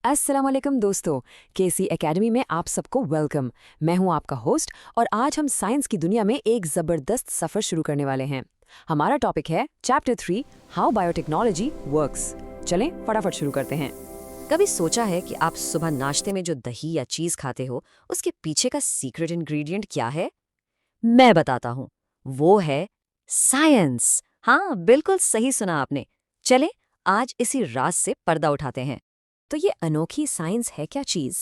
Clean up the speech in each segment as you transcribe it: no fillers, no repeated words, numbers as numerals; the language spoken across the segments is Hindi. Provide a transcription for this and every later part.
अस्सलामुअलैकुम दोस्तों, केसी एकेडमी में आप सबको वेलकम। मैं हूं आपका होस्ट और आज हम साइंस की दुनिया में एक ज़बरदस्त सफ़र शुरू करने वाले हैं। हमारा टॉपिक है चैप्टर 3, हाउ बायोटेक्नोलॉजी वर्क्स। चलें फटाफट शुरू करते हैं। कभी सोचा है कि आप सुबह नाश्ते में जो दही या चीज खाते हो उसके पीछे का सीक्रेट इंग्रेडिएंट क्या है? मैं बताता हूँ। वो है साइंस। हाँ, बिल्कुल सही सुना आपने। चले आज इसी राज से पर्दा उठाते हैं। तो ये अनोखी साइंस है क्या चीज़?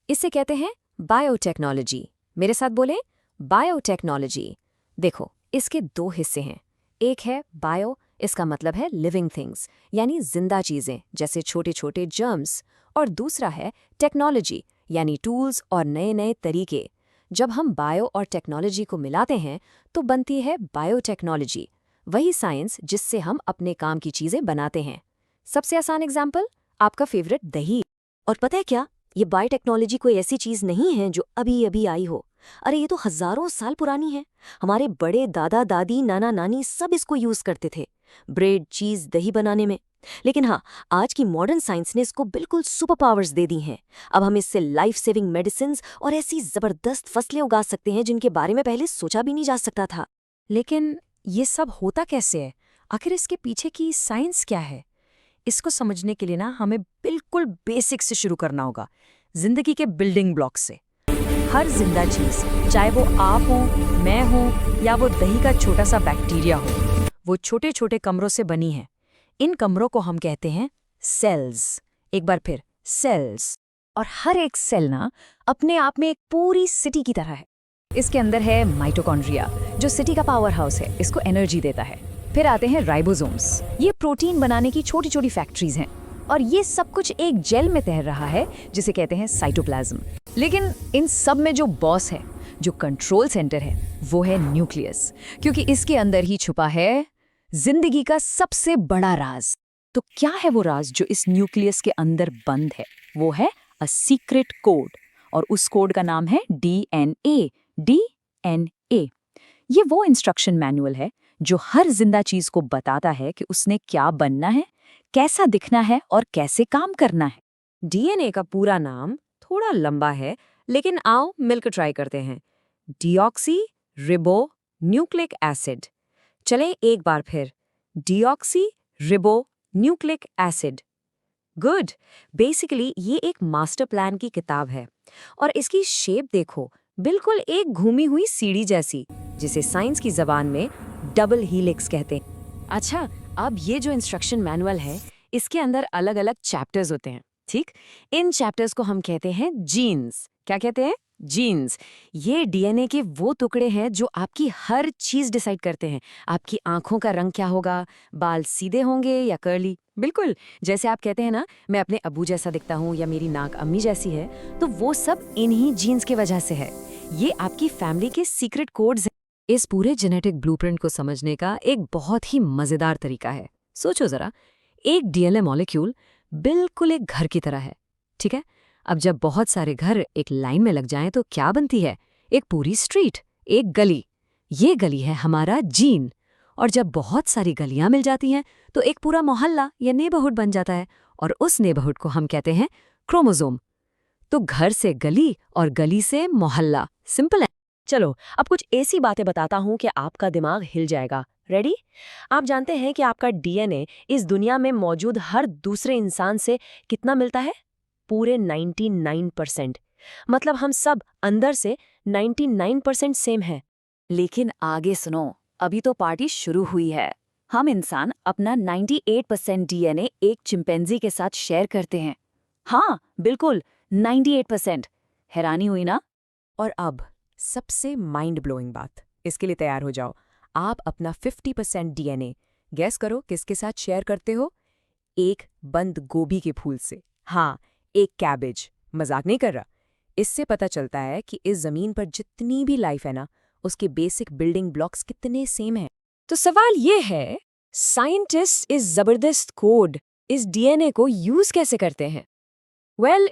इसे कहते हैं बायोटेक्नोलॉजी। मेरे साथ बोलें, बायोटेक्नोलॉजी। देखो, इसके दो हिस्से हैं। एक है बायो, इसका मतलब है लिविंग थिंग्स, यानी जिंदा चीज़ें जैसे छोटे छोटे जर्म्स। और दूसरा है टेक्नोलॉजी, यानी टूल्स और नए नए तरीके। जब हम बायो और टेक्नोलॉजी को मिलाते हैं तो बनती है बायोटेक्नोलॉजी, वही साइंस जिससे हम अपने काम की चीज़ें बनाते हैं। सबसे आसान एग्जाम्पल, आपका फेवरेट दही। और पता है क्या, ये बायोटेक्नोलॉजी कोई ऐसी चीज नहीं है जो अभी अभी आई हो। अरे ये तो हजारों साल पुरानी है। हमारे बड़े दादा दादी नाना नानी सब इसको यूज करते थे ब्रेड चीज दही बनाने में। लेकिन हाँ, आज की मॉडर्न साइंस ने इसको बिल्कुल सुपर पावर्स दे दी हैं। अब हम इससे लाइफ सेविंग मेडिसिन और ऐसी जबरदस्त फसलें उगा सकते हैं जिनके बारे में पहले सोचा भी नहीं जा सकता था। लेकिन ये सब होता कैसे है? आखिर इसके पीछे की साइंस क्या है? इसको समझने के लिए ना हमें बिल्कुल बेसिक से शुरू करना होगा, जिंदगी के बिल्डिंग ब्लॉक से। हर जिंदा चीज, चाहे वो आप हो, मैं हूं या वो दही का छोटा सा बैक्टीरिया हो, वो छोटे छोटे कमरों से बनी है। इन कमरों को हम कहते हैं सेल्स। एक बार फिर, सेल्स। और हर एक सेल ना अपने आप में एक पूरी सिटी की तरह है। इसके अंदर है माइटोकॉन्ड्रिया, जो सिटी का पावर हाउस है, इसको एनर्जी देता है। फिर आते हैं राइबोसोम्स, ये प्रोटीन बनाने की छोटी छोटी फैक्ट्रीज हैं। और ये सब कुछ एक जेल में तैर रहा है जिसे कहते हैं साइटोप्लाज्म। लेकिन इन सब में जो बॉस है, जो कंट्रोल सेंटर है, वो है न्यूक्लियस, क्योंकि इसके अंदर ही छुपा है जिंदगी का सबसे बड़ा राज। तो क्या है वो राज जो इस न्यूक्लियस के अंदर बंद है? वो है अ सीक्रेट कोड, और उस कोड का नाम है डीएनए। डीएनए ये वो इंस्ट्रक्शन मैनुअल है जो हर जिंदा चीज को बताता है कि उसने क्या बनना है, कैसा दिखना है और कैसे काम करना है। डीएनए का पूरा नाम थोड़ा लंबा है, लेकिन आओ मिलकर ट्राई करते हैं। Deoxy ribo nucleic acid. चलें एक बार फिर, deoxy ribo nucleic acid. Good. Basically ये एक मास्टर प्लान की किताब है और इसकी शेप देखो, बिल्कुल एक घूमी हुई सीढ़ी जैसी, जिसे साइंस की जबान में डबल हीलिक्स कहते हैं। अच्छा, अब ये जो इंस्ट्रक्शन मैनुअल है, इसके अंदर अलग अलग चैप्टर्स होते हैं, ठीक? इन चैप्टर्स को हम कहते हैं जीन्स। क्या कहते हैं? जीन्स। ये डीएनए के वो टुकड़े हैं जो आपकी हर चीज डिसाइड करते हैं। आपकी आंखों का रंग क्या होगा, बाल सीधे होंगे या कर्ली। बिल्कुल, जैसे आप कहते हैं ना, मैं अपने अबू जैसा दिखता हूँ या मेरी नाक अम्मी जैसी है, तो वो सब इन्हीं जीन्स की वजह से है। ये आपकी फैमिली के सीक्रेट कोड्स हैं। इस पूरे जेनेटिक ब्लूप्रिंट को समझने का एक बहुत ही मजेदार तरीका है। सोचो जरा, एक डीएनए मॉलिक्यूल बिल्कुल एक घर की तरह है, ठीक है? अब जब बहुत सारे घर एक लाइन में लग जाएं तो क्या बनती है? एक पूरी स्ट्रीट, एक गली। ये गली है हमारा जीन। और जब बहुत सारी गलियां मिल जाती हैं तो एक पूरा मोहल्ला या नेबरहुड बन जाता है, और उस नेबरहुड को हम कहते हैं क्रोमोसोम। तो घर से गली और गली से मोहल्ला, सिंपल है। चलो अब कुछ ऐसी बातें बताता हूँ कि आपका दिमाग हिल जाएगा। रेडी? आप जानते हैं कि आपका डीएनए इस दुनिया में मौजूद हर दूसरे इंसान से कितना मिलता है? पूरे 99%। मतलब हम सब अंदर से 99% सेम हैं। लेकिन आगे सुनो, अभी तो पार्टी शुरू हुई है। हम इंसान अपना 98% डीएनए एक चिंपैंजी के साथ शेयर करते हैं। हाँ, बिल्कुल 98%। हैरानी हुई ना? और अब सबसे माइंड ब्लोइंग बात, इसके लिए तैयार हो जाओ। आप अपना 50% डीएनए गैस करो किसके साथ शेयर करते हो? एक बंद गोभी के फूल से। हाँ, एक कैबेज। मजाक नहीं कर रहा। इससे पता चलता है कि इस जमीन पर जितनी भी लाइफ है ना, उसके बेसिक बिल्डिंग ब्लॉक्स कितने सेम हैं। तो सवाल ये है, साइंटिस्ट इस जबरदस्त कोड, इस डीएनए को यूज कैसे करते हैं?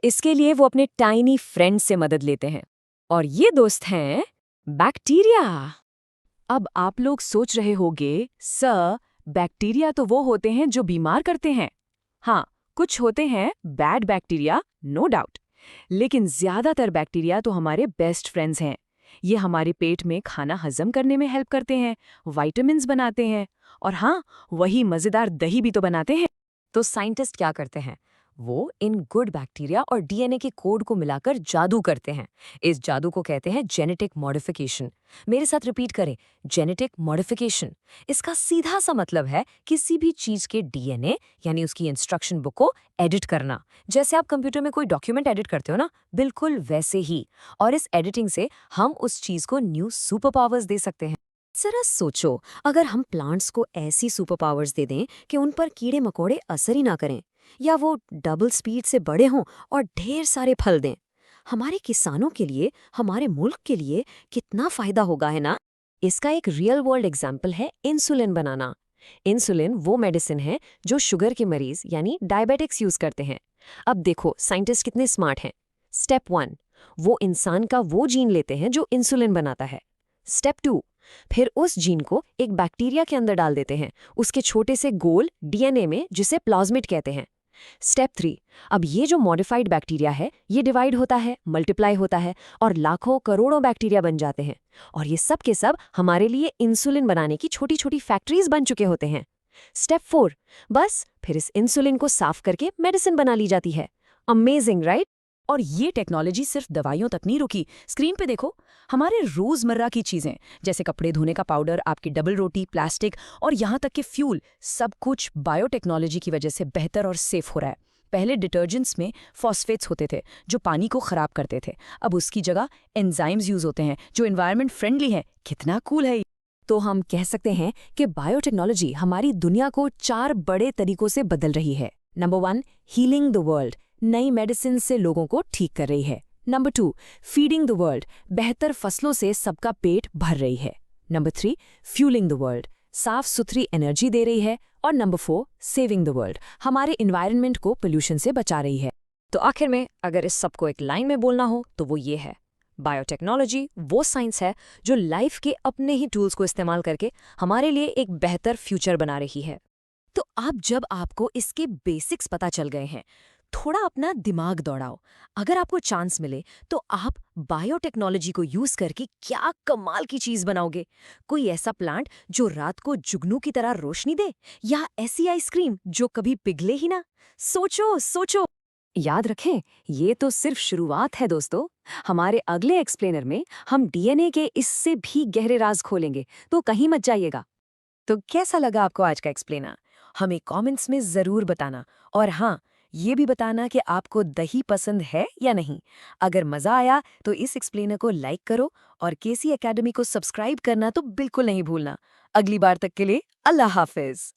इसके लिए वो अपने टाइनी फ्रेंड से मदद लेते हैं, और ये दोस्त हैं बैक्टीरिया। अब आप लोग सोच रहे होंगे, सर बैक्टीरिया तो वो होते हैं जो बीमार करते हैं। हाँ, कुछ होते हैं बैड बैक्टीरिया नो डाउट। लेकिन ज्यादातर बैक्टीरिया तो हमारे बेस्ट फ्रेंड्स हैं। ये हमारे पेट में खाना हजम करने में हेल्प करते हैं, विटामिन्स बनाते हैं, और हाँ, वही मजेदार दही भी तो बनाते हैं। तो साइंटिस्ट क्या करते हैं? वो इन गुड बैक्टीरिया और डीएनए के कोड को मिलाकर जादू करते हैं। इस जादू को कहते हैं जेनेटिक मॉडिफिकेशन। मेरे साथ रिपीट करें, जेनेटिक मॉडिफिकेशन। इसका सीधा सा मतलब है किसी भी चीज के डीएनए यानी उसकी इंस्ट्रक्शन बुक को एडिट करना। जैसे आप कंप्यूटर में कोई डॉक्यूमेंट एडिट करते हो ना, बिल्कुल वैसे ही। और इस एडिटिंग से हम उस चीज को न्यू सुपर पावर्स दे सकते हैं। जरा सोचो, अगर हम प्लांट्स को ऐसी सुपर पावर्स दे दें कि उन पर कीड़े मकोड़े असर ही ना करें, या वो डबल स्पीड से बड़े हों और ढेर सारे फल दें, हमारे किसानों के लिए, हमारे मुल्क के लिए कितना फायदा होगा, है ना? इसका एक रियल वर्ल्ड एग्जाम्पल है इंसुलिन बनाना। इंसुलिन वो मेडिसिन है जो शुगर के मरीज यानी डायबिटिक्स यूज करते हैं। अब देखो साइंटिस्ट कितने स्मार्ट हैं। स्टेप 1, वो इंसान का वो जीन लेते हैं जो इंसुलिन बनाता है। स्टेप 2, फिर उस जीन को एक बैक्टीरिया के अंदर डाल देते हैं, उसके छोटे से गोल डीएनए में, जिसे प्लाज्मिड कहते हैं। स्टेप 3, अब ये जो मॉडिफाइड बैक्टीरिया है ये डिवाइड होता है, मल्टीप्लाई होता है और लाखों करोड़ों बैक्टीरिया बन जाते हैं, और ये सब के सब हमारे लिए इंसुलिन बनाने की छोटी छोटी फैक्ट्रीज बन चुके होते हैं। स्टेप 4, बस फिर इस इंसुलिन को साफ करके मेडिसिन बना ली जाती है। Amazing, right? और ये टेक्नोलॉजी सिर्फ दवाइयों तक नहीं रुकी। स्क्रीन पे देखो, हमारे रोजमर्रा की चीजें जैसे कपड़े धोने का पाउडर, आपकी डबल रोटी, प्लास्टिक और यहाँ तक कि फ्यूल, सब कुछ बायोटेक्नोलॉजी की वजह से बेहतर और सेफ हो रहा है। पहले डिटर्जेंट्स में फॉस्फेट्स होते थे जो पानी को खराब करते थे, अब उसकी जगह एंजाइम्स यूज होते हैं जो एनवायरनमेंट फ्रेंडली है। कितना कूल है ये। तो हम कह सकते हैं कि बायोटेक्नोलॉजी हमारी दुनिया को 4 बड़े तरीकों से बदल रही है। नंबर 1, हीलिंग द वर्ल्ड, नई मेडिसिन से लोगों को ठीक कर रही है। नंबर 2, फीडिंग द वर्ल्ड, बेहतर फसलों से सबका पेट भर रही है। नंबर 3, फ्यूलिंग द वर्ल्ड, साफ सुथरी एनर्जी दे रही है। और नंबर 4, सेविंग द वर्ल्ड, हमारे एनवायरनमेंट को पोल्यूशन से बचा रही है। तो आखिर में अगर इस सबको एक लाइन में बोलना हो तो वो ये है, बायोटेक्नोलॉजी वो साइंस है जो लाइफ के अपने ही टूल्स को इस्तेमाल करके हमारे लिए एक बेहतर फ्यूचर बना रही है। तो अब जब आपको इसके बेसिक्स पता चल गए हैं, थोड़ा अपना दिमाग दौड़ाओ। अगर आपको चांस मिले तो आप बायोटेक्नोलॉजी को यूज करके क्या कमाल की चीज बनाओगे? कोई ऐसा प्लांट जो रात को जुगनू की तरह रोशनी दे, या ऐसी आइसक्रीम जो कभी पिघले ही ना? सोचो सोचो। याद रखें, ये तो सिर्फ शुरुआत है दोस्तों। हमारे अगले एक्सप्लेनर में हम डीएनए के इससे भी गहरे राज खोलेंगे, तो कहीं मत जाइएगा। तो कैसा लगा आपको आज का एक्सप्लेनर? हमें कमेंट्स में जरूर बताना, और हाँ, ये भी बताना कि आपको दही पसंद है या नहीं। अगर मजा आया तो इस एक्सप्लेनर को लाइक करो और केसी एकेडमी को सब्सक्राइब करना तो बिल्कुल नहीं भूलना। अगली बार तक के लिए अल्लाह हाफिज।